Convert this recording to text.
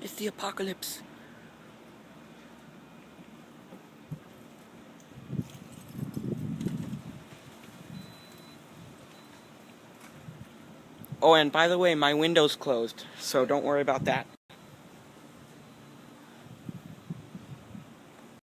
It's the apocalypse. Oh, and by the way, my window's closed, so don't worry about that.